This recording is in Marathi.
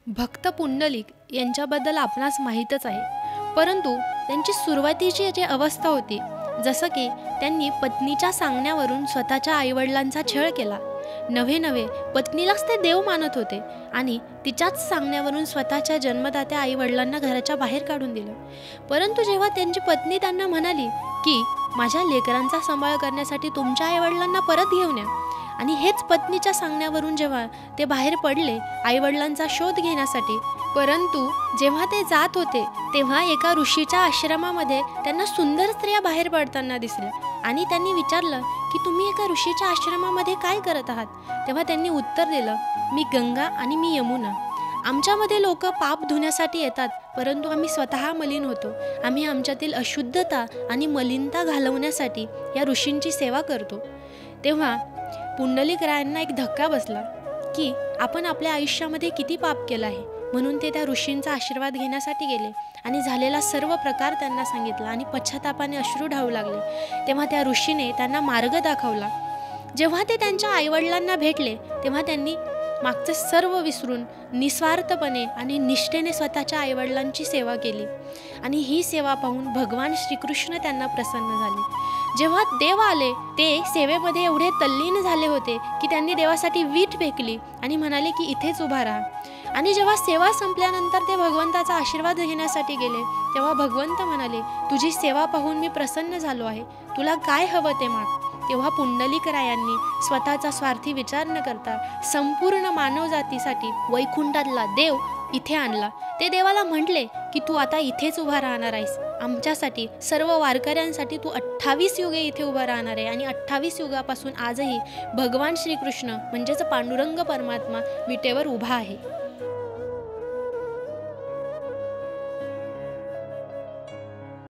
भक्त पुंडलिक यांच्याबद्दल आपणास माहीतच आहे, परंतु त्यांची सुरुवातीची जी अवस्था होती, जसं की त्यांनी पत्नीच्या सांगण्यावरून स्वतःच्या आईवडिलांचा छळ केला. नव्हे नव्हे पत्नीलाच ते देव मानत होते आणि तिच्याच सांगण्यावरून स्वतःच्या जन्मदात्या आईवडिलांना घराच्या बाहेर काढून दिलं. परंतु जेव्हा त्यांची पत्नी त्यांना म्हणाली की माझ्या लेकरांचा सांभाळ करण्यासाठी तुमच्या आईवडिलांना परत घेऊन या, आणि हेच पत्नीच्या सांगण्यावरून जेव्हा ते बाहेर पडले आईवडिलांचा शोध घेण्यासाठी, परंतु जेव्हा ते जात होते तेव्हा एका ऋषीच्या आश्रमामध्ये त्यांना सुंदर स्त्रिया बाहेर पडताना दिसल्या आणि त्यांनी विचारलं की तुम्ही एका ऋषीच्या आश्रमामध्ये काय करत आहात. तेव्हा त्यांनी उत्तर दिलं, मी गंगा आणि मी यमुना. आमच्यामध्ये लोक पाप धुण्यासाठी येतात, परंतु आम्ही स्वतः मलिन होतो. आम्ही आमच्यातील अशुद्धता आणि मलिनता घालवण्यासाठी या ऋषींची सेवा करतो. तेव्हा पुंडलिकरायांना एक धक्का बसला की आपण आपल्या आयुष्यामध्ये किती पाप केलं आहे. म्हणून ते त्या ऋषींचा आशीर्वाद घेण्यासाठी गेले आणि झालेला सर्व प्रकार त्यांना सांगितला आणि पश्चातापाने अश्रू ढाळू लागले. तेव्हा त्या ऋषीने त्यांना मार्ग दाखवला. जेव्हा ते त्यांच्या आईवडिलांना भेटले तेव्हा त्यांनी मागचं सर्व विसरून निस्वार्थपणे आणि निष्ठेने स्वतःच्या आईवडिलांची सेवा केली आणि ही सेवा पाहून भगवान श्रीकृष्ण त्यांना प्रसन्न झाले. जेव्हा देव आले ते सेवेमध्ये एवढे तल्लीन झाले होते की त्यांनी देवासाठी वीट फेकली आणि म्हणाले की इथेच उभा राहा. आणि जेव्हा सेवा संपल्यानंतर ते भगवंताचा आशीर्वाद घेण्यासाठी गेले तेव्हा भगवंत म्हणाले, तुझी सेवा पाहून मी प्रसन्न झालो आहे, तुला काय हवं ते माग. तेव्हा पुंडलिकरायांनी स्वतःचा स्वार्थी विचार न करता संपूर्ण मानवजातीसाठी वैकुंठातला देव इथे आणला. ते देवाला म्हटले की तू आता इथेच उभा राहणार आहेस, आमच्यासाठी सर्व वारकऱ्यांसाठी तू 28 युगे इथे उभा राहणार आहे. आणि 28 युगापासून आजही भगवान श्रीकृष्ण म्हणजेच पांडुरंग परमात्मा विटेवर उभा आहे.